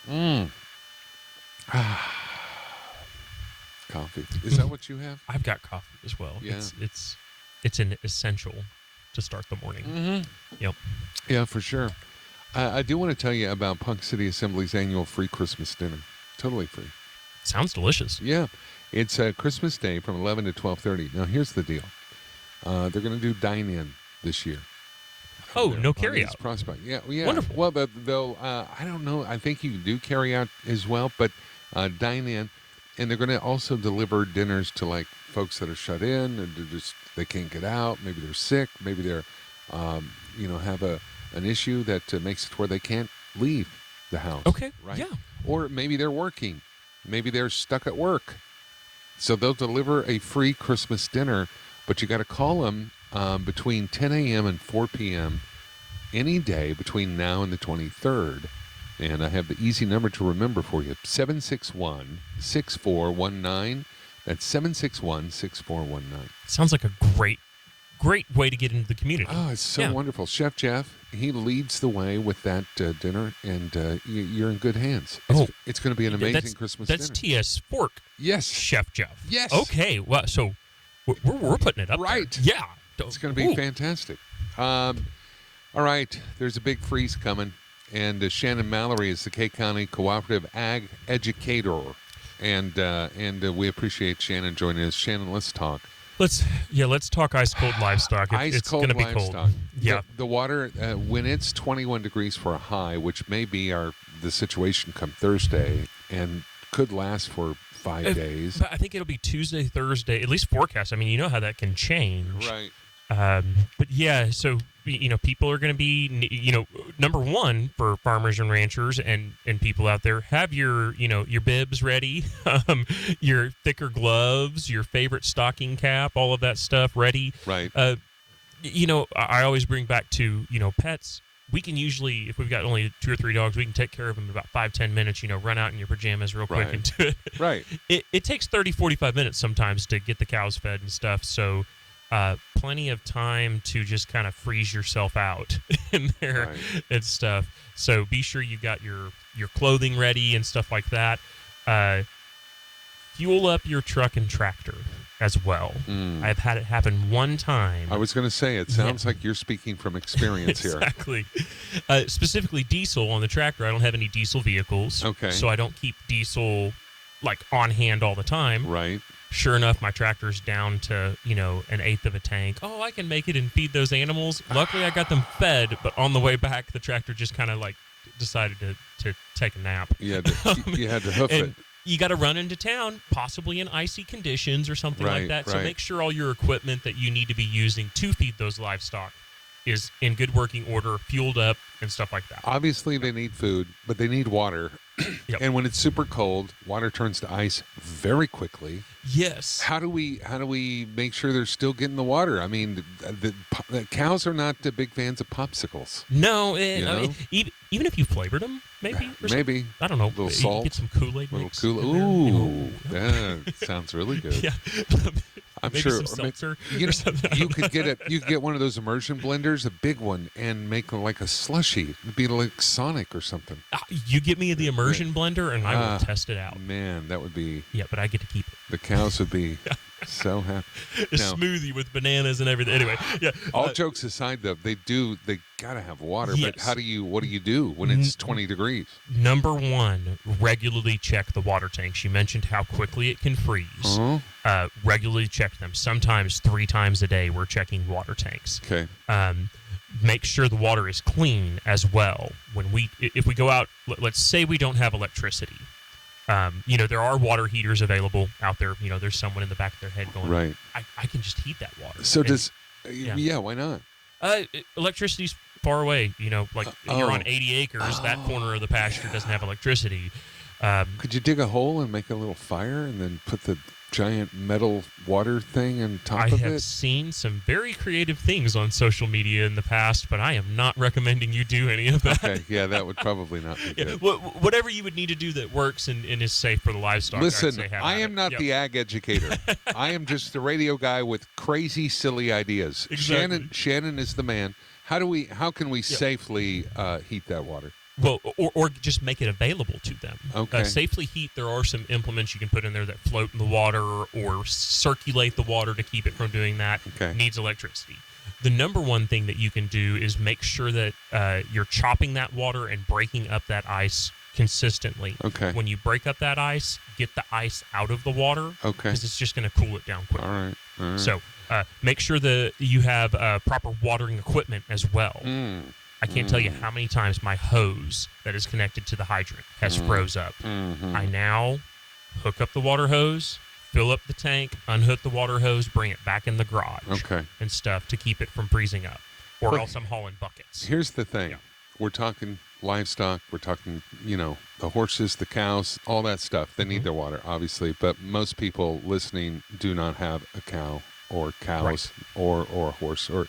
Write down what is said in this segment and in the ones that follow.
Mm. Coffee. Is that what you have? I've got coffee as well. Yeah. It's an essential to start the morning. Mm-hmm. Yep. Yeah, for sure. I do want to tell you about Punk City Assembly's annual free Christmas dinner. Totally free. Sounds delicious. Yeah. It's Christmas Day from 11 to 12:30. Now, here's the deal. They're going to do dine-in this year. Oh, no carry-out. Prospect. Yeah. Wonderful. Well, they'll I don't know. I think you can do carry-out as well, but dine-in. And they're going to also deliver dinners to, like, folks that are shut in and they can't get out. Maybe they're sick. Maybe they're, have an issue that makes it where they can't leave the house. Okay. Right? Yeah. Or maybe they're working. Maybe they're stuck at work. So they'll deliver a free Christmas dinner, but you got to call them between 10 a.m. and 4 p.m. any day between now and the 23rd. And I have the easy number to remember for you, 761-6419. That's 761-6419. Sounds like a great way to get into the community. Oh, it's so wonderful. Chef Jeff, he leads the way with that dinner, and you're in good hands. It's going to be an amazing Christmas dinner. That's T.S. Fork. Yes. Chef Jeff. Yes. Okay. Well, so we're putting it up right there. Yeah. It's going to be fantastic. All right. There's a big freeze coming. And Shannon Mallory is the K County Cooperative Ag Educator, and we appreciate Shannon joining us. Shannon, let's talk. Let's talk ice cold livestock. It's going to be cold. Yeah, the water when it's 21 degrees for a high, which may be the situation come Thursday, and could last for 5 days. But I think it'll be Tuesday, Thursday, at least forecast. I mean, you know how that can change, right? But yeah, so people are going to be, number one for farmers and ranchers and people out there, have your bibs ready, your thicker gloves, your favorite stocking cap, all of that stuff ready. Right. I always bring back to, pets. We can usually, if we've got only 2 or 3 dogs, we can take care of them in about 5-10 minutes, run out in your pajamas real quick and do it. Right. It takes 30-45 minutes sometimes to get the cows fed and stuff. So plenty of time to just kind of freeze yourself out in there and stuff. So be sure you got your clothing ready and stuff like that. Fuel up your truck and tractor as well. I've had it happen one time. I was going to say, it sounds like you're speaking from experience here. Exactly. Specifically diesel on the tractor. I don't have any diesel vehicles. Okay. So I don't keep diesel like on hand all the time. Right. Sure enough, my tractor's down to, 1/8 of a tank. Oh, I can make it and feed those animals. Luckily, I got them fed, but on the way back, the tractor just kind of decided to take a nap. You had to hoof it. You got to run into town, possibly in icy conditions or something like that. So make sure all your equipment that you need to be using to feed those livestock is in good working order, fueled up, and stuff like that. Obviously, they need food, but they need water. Yep. And when it's super cold, water turns to ice very quickly. Yes. How do we make sure they're still getting the water? I mean, the cows are not big fans of popsicles. No, I mean, even if you flavored them, maybe. Maybe. I don't know. A little salt. Get some Kool-Aid mix. Ooh, that sounds really good. Yeah. I'm maybe sure. Some seltzer You or something. You could get one of those immersion blenders, a big one, and make like a slushy. It'd be like Sonic or something. You give me the immersion blender, and I will test it out. Man, that would be. Yeah, but I get to keep it. The cows would be so happy. A smoothie with bananas and everything. Anyway, yeah. All jokes aside, though, they gotta have water. Yes. But what do you do when it's 20 degrees? Number one, regularly check the water tanks. You mentioned how quickly it can freeze. Uh-huh. Regularly check them. Sometimes 3 times a day we're checking water tanks. Okay. Make sure the water is clean as well. If we go out, let's say we don't have electricity. There are water heaters available out there. There's someone in the back of their head going, right. I can just heat that water. So why not? Electricity's far away. You're on 80 acres. That corner of the pasture doesn't have electricity. Could you dig a hole and make a little fire and then put the giant metal water thing on top of it? I have seen some very creative things on social media in the past, but I am not recommending you do any of that. Okay, yeah, that would probably not be good. Whatever you would need to do that works and is safe for the livestock. Listen, I am not the ag educator. I am just the radio guy with crazy, silly ideas. Exactly. Shannon is the man. How can we safely heat that water? Well, or just make it available to them. Okay. Safely Heat, there are some implements you can put in there that float in the water or circulate the water to keep it from doing that. Okay. Needs electricity. The number one thing that you can do is make sure that you're chopping that water and breaking up that ice consistently. Okay. When you break up that ice, get the ice out of the water. Okay. Because it's just going to cool it down quicker. All right. So make sure that you have proper watering equipment as well. I can't tell you how many times my hose that is connected to the hydrant has froze up. I now hook up the water hose, fill up the tank, unhook the water hose, bring it back in the garage and stuff to keep it from freezing up. Or else I'm hauling buckets. Here's the thing. Yeah. We're talking livestock. We're talking, the horses, the cows, all that stuff. They need their water, obviously. But most people listening do not have a cow or cows or a horse or...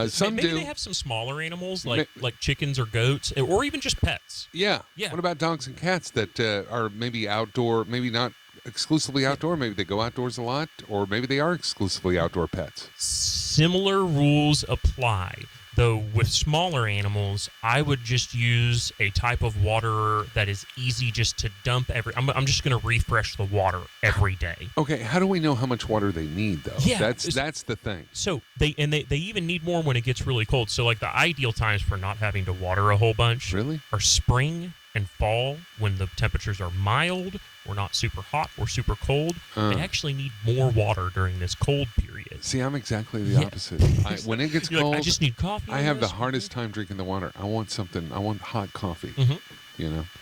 some maybe do. they have some smaller animals like chickens or goats, or even just pets. Yeah. Yeah. What about dogs and cats that are maybe outdoor, maybe not exclusively outdoor? Maybe they go outdoors a lot, or maybe they are exclusively outdoor pets. Similar rules apply. Though with smaller animals, I would just use a type of water that is easy just to dump I'm just going to refresh the water every day. Okay, how do we know how much water they need, though? Yeah, that's the thing. So they even need more when it gets really cold. So like the ideal times for not having to water a whole bunch are spring and fall when the temperatures are mild or not super hot or super cold. They actually need more water during this cold period. See, I'm exactly the opposite. When it gets cold, I just need coffee. I have the hardest time drinking the water. I want hot coffee,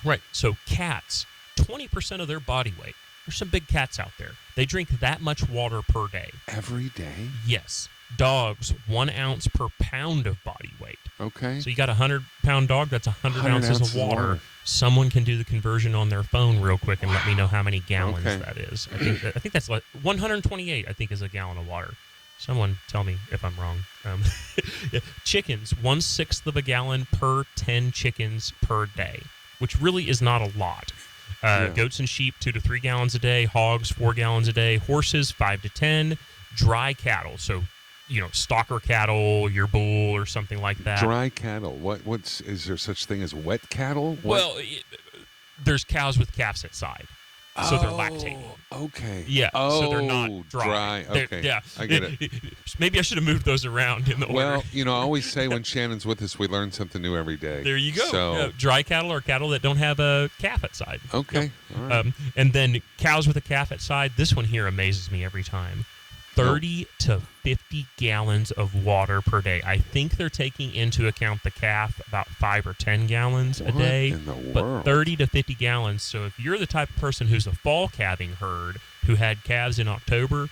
Right. So cats, 20% of their body weight. There's some big cats out there. They drink that much water per day. Every day? Yes. Dogs, 1 ounce per pound of body weight. Okay. So you got a 100-pound dog, that's 100 ounces of water. Someone can do the conversion on their phone real quick and let me know how many gallons that is. I think that's like 128, I think, is a gallon of water. Someone tell me if I'm wrong. Chickens, 1/6 of a gallon per 10 chickens per day, which really is not a lot. Goats and sheep, 2 to 3 gallons a day. Hogs, 4 gallons a day. Horses, 5 to 10. Dry cattle, so stalker cattle, your bull, or something like that. Dry cattle. Is there such thing as wet cattle? Well, there's cows with calves at side, so they're lactating. Okay. Yeah. So they're not dry. Okay. Yeah. I get it. Maybe I should have moved those around in the order. Well, I always say when Shannon's with us, we learn something new every day. There you go. So, dry cattle are cattle that don't have a calf at side. Okay. All right. And then cows with a calf at side. This one here amazes me every time. 30 to 50 gallons of water per day. I think they're taking into account the calf about 5 or 10 gallons a day. In the world? But 30 to 50 gallons. So if you're the type of person who's a fall calving herd who had calves in October,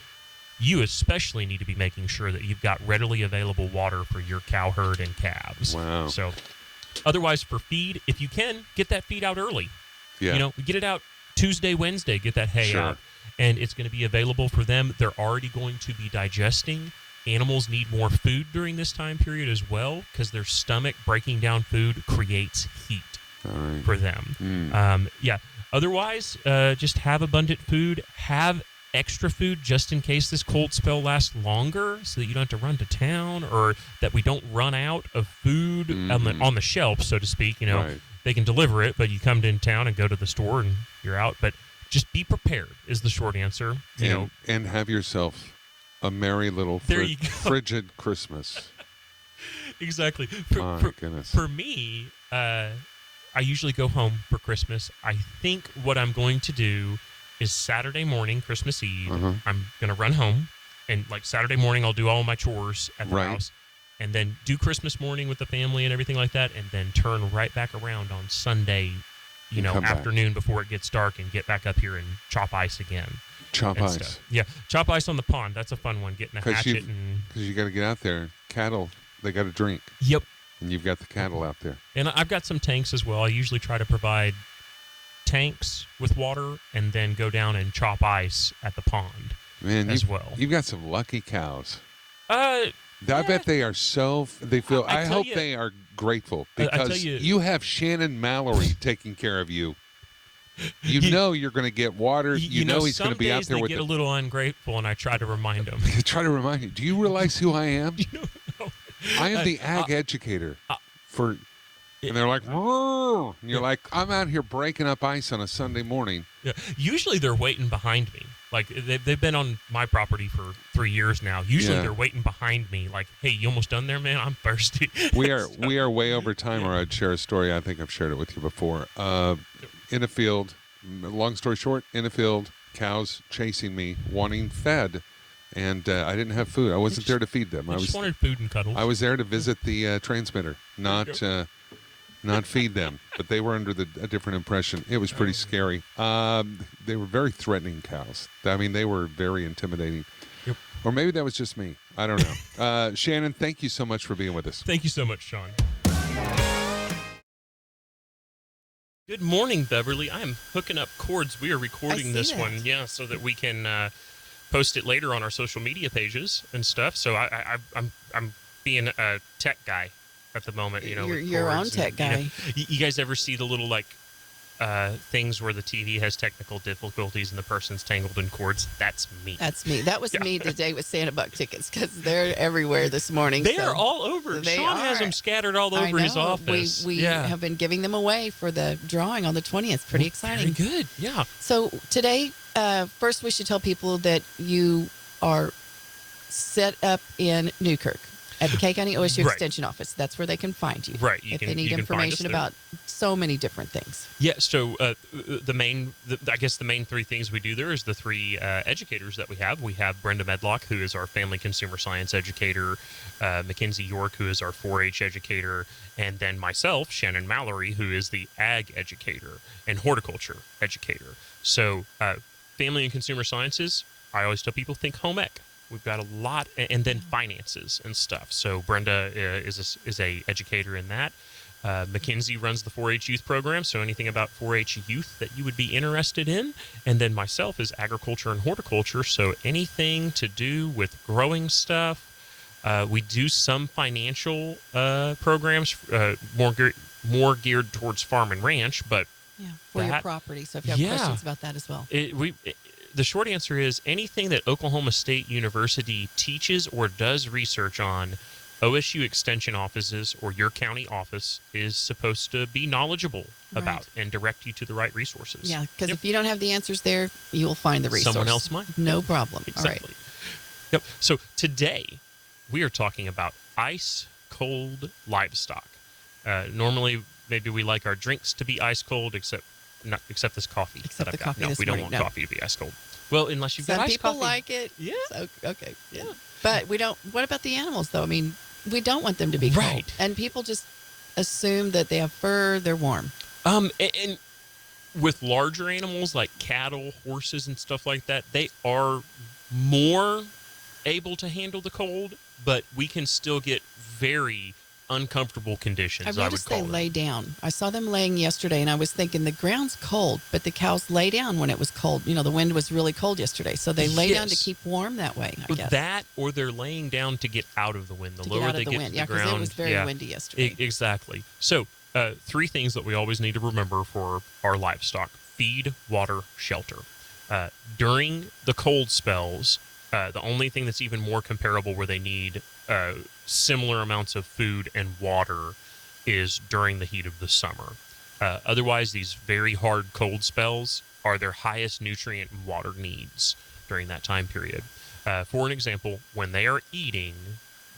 you especially need to be making sure that you've got readily available water for your cow herd and calves. Wow. So otherwise, for feed, if you can, get that feed out early. Yeah. Get it out Tuesday, Wednesday, get that hay out. And it's going to be available for them. They're already going to be digesting. Animals need more food during this time period as well because their stomach breaking down food creates heat for them. Otherwise, just have abundant food. Have extra food just in case this cold spell lasts longer so that you don't have to run to town or that we don't run out of food on the shelf, so to speak. They can deliver it, but you come to town and go to the store and you're out. But just be prepared is the short answer. And have yourself a merry little frigid Christmas. Exactly. My goodness. For me, I usually go home for Christmas. I think what I'm going to do is Saturday morning, Christmas Eve, I'm going to run home. And like Saturday morning, I'll do all my chores at the house. And then do Christmas morning with the family and everything like that. And then turn right back around on Sunday afternoon before it gets dark and get back up here and chop ice again. Chop ice. Stuff. Yeah, chop ice on the pond. That's a fun one, getting a hatchet. Because you got to get out there. Cattle, they got to drink. Yep. And you've got the cattle out there. And I've got some tanks as well. I usually try to provide tanks with water and then go down and chop ice at the pond as well. You've got some lucky cows. I bet they are I hope they are grateful because you have Shannon Mallory taking care of you. You're going to get water. He's going to be out there with they get a little ungrateful, and I try to remind them. Try to remind you. Do you realize who I am? No. I am the ag educator for and they're like, "Roar," and you're like, I'm out here breaking up ice on a Sunday morning. Yeah. Usually they're waiting behind me. Like they've been on my property for 3 years now. Usually they're waiting behind me. Like, hey, you almost done there, man? I'm thirsty. We are way over time, or I'd share a story. I think I've shared it with you before. In a field, long story short, in a field, cows chasing me, wanting fed, and I didn't have food. I wasn't there to feed them. I just wanted food and cuddles. I was there to visit the transmitter, not feed them. But they were under a different impression. It was pretty scary. They were very threatening cows. I mean, they were very intimidating. Yep. Or maybe that was just me. I don't know. Shannon, thank you so much for being with us. Thank you so much, Sean. Good morning, Beverly. I'm hooking up cords. We are recording this one, so that we can post it later on our social media pages and stuff. So I'm being a tech guy at the moment. You're your own tech guy. You guys ever see the little things where the TV has technical difficulties and the person's tangled in cords? That's me. That's me. That was me today with Santa Buck tickets, because they're everywhere this morning. They are all over. Sean has them scattered all over his office. We have been giving them away for the drawing on the 20th. Pretty exciting. Very good. Yeah. So today, first we should tell people that you are set up in Newkirk at the K County OSU Extension Office. That's where they can find you. Right. If they need information about so many different things. Yeah. So the main three things we do there is the three educators that we have. We have Brenda Medlock, who is our family consumer science educator, Mackenzie York, who is our 4-H educator, and then myself, Shannon Mallory, who is the ag educator and horticulture educator. So family and consumer sciences, I always tell people, think home ec. We've got a lot, and then finances and stuff. So Brenda is a educator in that. Mackenzie runs the 4-H youth program, so anything about 4-H youth that you would be interested in. And then myself is agriculture and horticulture, so anything to do with growing stuff. We do some financial programs, more geared towards farm and ranch, but for your property. So if you have questions about that as well. The short answer is anything that Oklahoma State University teaches or does research on, OSU Extension offices or your county office is supposed to be knowledgeable about and direct you to the right resources. Yeah, because if you don't have the answers there, you will find the resource. Someone else might. No problem. Exactly. All right. Yep. So today we are talking about ice cold livestock. Normally, maybe we like our drinks to be ice cold, except this coffee. Except the coffee. No, we don't want coffee to be ice cold. Well, unless you've got iced iced coffee. Some people like it. Yeah. So, okay. Yeah. But we don't. What about the animals, though? I mean, we don't want them to be cold. And people just assume that they have fur, they're warm. And with larger animals like cattle, horses, and stuff like that, they are more able to handle the cold, but we can still get very uncomfortable conditions. I've noticed they lay down. I saw them laying yesterday, and I was thinking the ground's cold, but the cows lay down when it was cold. The wind was really cold yesterday, so they lay down to keep warm that way, I guess. That, or they're laying down to get out of the wind. The lower they get to the ground. Yeah, because it was very windy yesterday. Exactly. So, three things that we always need to remember for our livestock: feed, water, shelter. During the cold spells, the only thing that's even more comparable where they need similar amounts of food and water is during the heat of the summer. Otherwise, these very hard cold spells are their highest nutrient and water needs during that time period. For an example, when they are eating,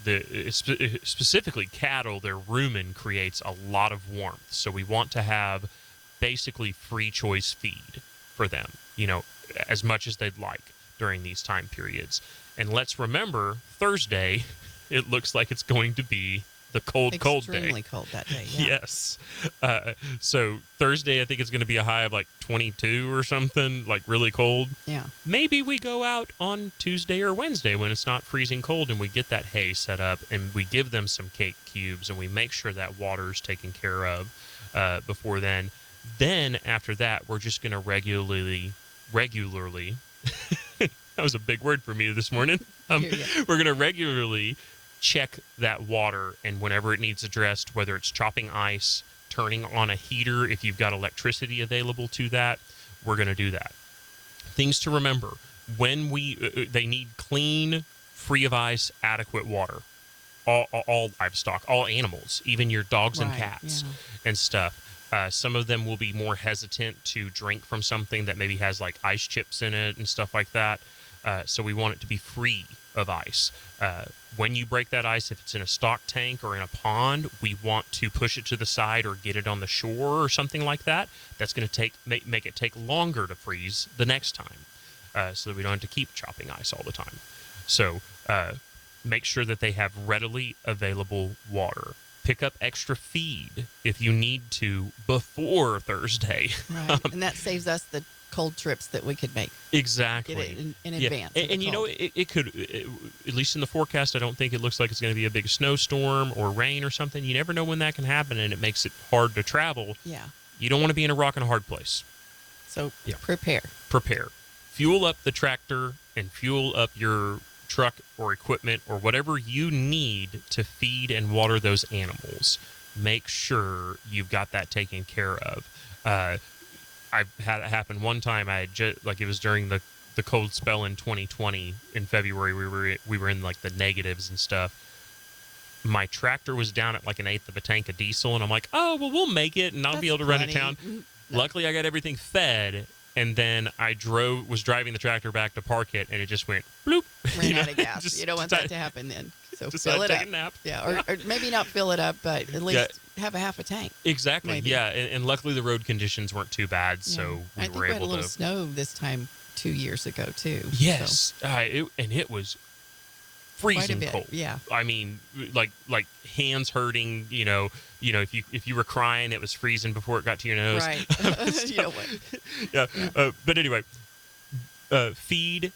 specifically cattle, their rumen creates a lot of warmth. So we want to have basically free choice feed for them, as much as they'd like during these time periods. And let's remember, Thursday, it looks like it's going to be the cold day. Extremely cold that day, yeah. Yes. So Thursday, I think it's going to be a high of like 22 or something, like really cold. Yeah. Maybe we go out on Tuesday or Wednesday when it's not freezing cold and we get that hay set up and we give them some cake cubes and we make sure that water's taken care of before then. Then after that, we're just going to regularly that was a big word for me this morning. We're going to regularly check that water, and whenever it needs addressed, whether it's chopping ice, turning on a heater if you've got electricity available to that, we're going to do that. Things to remember: when they need clean, free of ice, adequate water. all livestock, all animals, even your dogs and Right, cats yeah. and stuff. Some of them will be more hesitant to drink from something that maybe has like ice chips in it and stuff like that. So we want it to be free of ice. When you break that ice, if it's in a stock tank or in a pond, we want to push it to the side or get it on the shore or something like that. That's going to make it take longer to freeze the next time, so that we don't have to keep chopping ice all the time. So make sure that they have readily available water. Pick up extra feed if you need to before Thursday. Right. And that saves us the cold trips that we could make. Exactly. Get it in Yeah. advance. And you know, it could, at least in the forecast, I don't think it looks like it's going to be a big snowstorm or rain or something. You never know when that can happen, and it makes it hard to travel. Yeah. You don't want to be in a rock and a hard place. So Yeah. prepare. Fuel up the tractor and fuel up your truck or equipment or whatever you need to feed and water those animals. Make sure you've got that taken care of. I've had it happen one time. I had it was during the cold spell in 2020 in February. We were in like the negatives and stuff. My tractor was down at like an eighth of a tank of diesel, and I'm like, oh well, we'll make it, and I'll be able to run it down. Luckily, I got everything fed. And then I was driving the tractor back to park it, and it just went bloop. Ran out of gas. You don't want that to happen then. So fill it up. A nap. Yeah, or maybe not fill it up, but at least have a half a tank. Exactly. Maybe. Yeah, and luckily the road conditions weren't too bad, so I think we had a little snow this time 2 years ago too. Yes, so. It was freezing cold. Yeah. I mean, like hands hurting. You know, if you were crying, it was freezing before it got to your nose. Right. You know what? Yeah. But anyway, feed.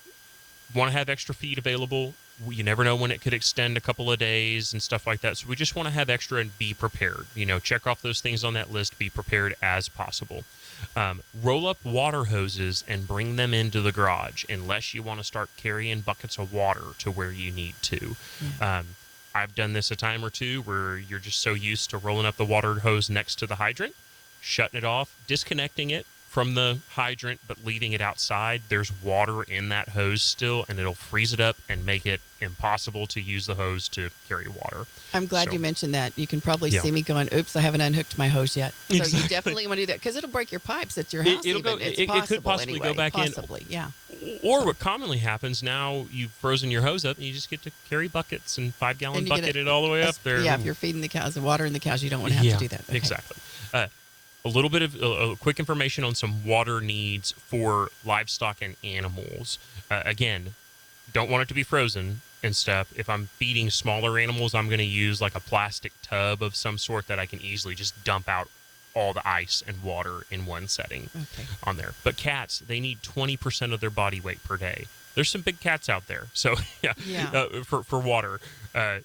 Want to have extra feed available. You never know when it could extend a couple of days and stuff like that. So we just want to have extra and be prepared. Check off those things on that list. Be prepared as possible. Roll up water hoses and bring them into the garage unless you want to start carrying buckets of water to where you need to. Yeah. I've done this a time or two where you're just so used to rolling up the water hose next to the hydrant, shutting it off, disconnecting it from the hydrant, but leaving it outside. There's water in that hose still, and it'll freeze it up and make it impossible to use the hose to carry water. I'm glad you mentioned that. You can probably see me going, oops, I haven't unhooked my hose yet. So Exactly. you definitely want to do that because it'll break your pipes at your house. It could possibly go back in. Yeah. Or what commonly happens now, you've frozen your hose up and you just get to carry buckets and 5-gallon bucket it all the way up there. Yeah, if you're feeding the cows and watering the cows, you don't want to have to do that. Okay. Exactly. A little bit of quick information on some water needs for livestock and animals. Again, don't want it to be frozen and stuff. If I'm feeding smaller animals, I'm going to use like a plastic tub of some sort that I can easily just dump out all the ice and water in one setting on there. But cats, they need 20% of their body weight per day. There's some big cats out there. So, for water.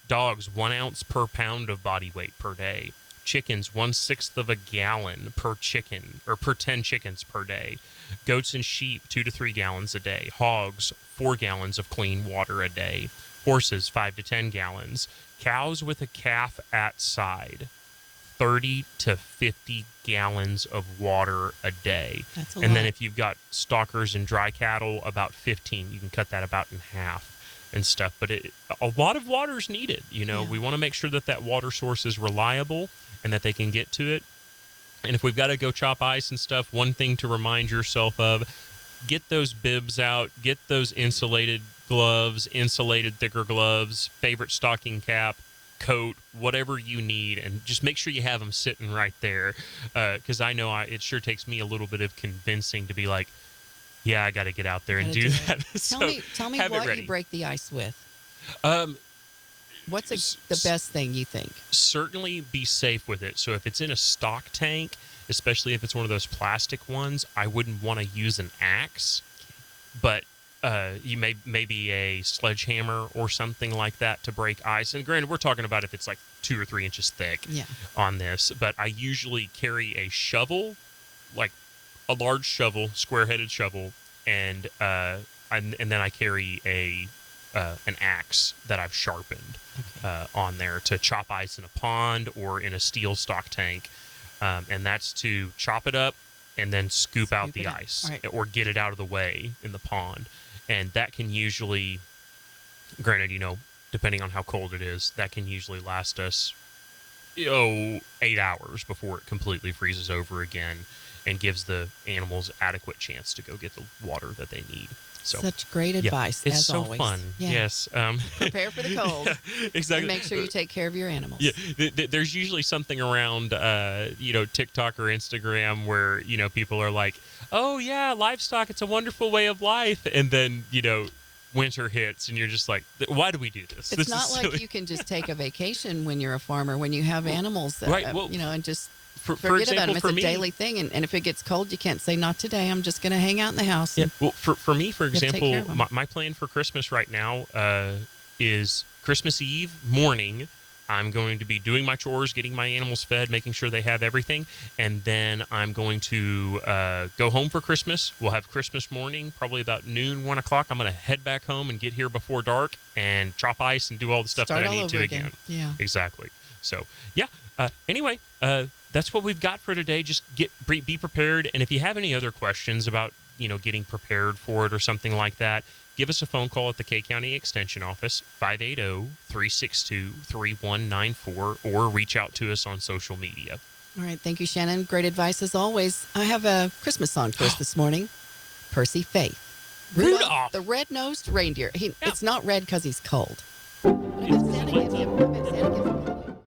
Dogs, 1 ounce per pound of body weight per day. Chickens, 1/6 of a gallon per chicken, or per 10 chickens per day. Goats and sheep, 2 to 3 gallons a day. Hogs, 4 gallons of clean water a day. Horses, 5 to 10 gallons. Cows with a calf at side, 30 to 50 gallons of water a day. That's a and lot. Then if you've got stockers and dry cattle, about 15. You can cut that about in half and stuff. But a lot of water is needed. We want to make sure that water source is reliable and that they can get to it. And if we've got to go chop ice and stuff, one thing to remind yourself of, get those bibs out, get those insulated gloves, insulated thicker gloves, favorite stocking cap, coat, whatever you need, and just make sure you have them sitting right there. Because I know it sure takes me a little bit of convincing to be like, yeah, I got to get out there and do that. Tell me what you break the ice with. What's the best thing you think? Certainly be safe with it. So if it's in a stock tank, especially if it's one of those plastic ones, I wouldn't want to use an axe, but you maybe a sledgehammer or something like that to break ice. And granted, we're talking about if it's like 2 or 3 inches thick on this, but I usually carry a shovel, like a large shovel, square-headed shovel, and then I carry an axe that I've sharpened on there to chop ice in a pond or in a steel stock tank, and that's to chop it up and then scoop out the ice or get it out of the way in the pond. And that can usually, granted, depending on how cold it is, that can usually last us 8 hours before it completely freezes over again and gives the animals adequate chance to go get the water that they need. So such great advice. it's as so always. fun. Yeah. Yes. Prepare for the cold. Yeah, exactly. And make sure you take care of your animals. Yeah, there's usually something around, TikTok or Instagram where, people are like, oh, yeah, livestock, it's a wonderful way of life. And then, winter hits and you're just like, why do we do this? It's This not is like silly. you can just take a vacation when you're a farmer, when you have animals, that, Right, well, and just for forget about example, them. It's for a me, daily thing. And if it gets cold, you can't say, not today. I'm just going to hang out in the house. Yeah. And Well, for me, for have to take example, care of 'em. my plan for Christmas right now is Christmas Eve morning. I'm going to be doing my chores, getting my animals fed, making sure they have everything. And then I'm going to go home for Christmas. We'll have Christmas morning, probably about noon, 1 o'clock. I'm going to head back home and get here before dark and chop ice and do all the stuff start that I all need over to again. Yeah. Exactly. So, yeah. Anyway, that's what we've got for today. Just be prepared. And if you have any other questions about, getting prepared for it or something like that, give us a phone call at the K County Extension Office, 580-362-3194, or reach out to us on social media. All right. Thank you, Shannon. Great advice as always. I have a Christmas song for us this morning. Percy Faith. Rudolph. The red-nosed reindeer. Yeah. It's not red because he's cold. I bet Santa gives him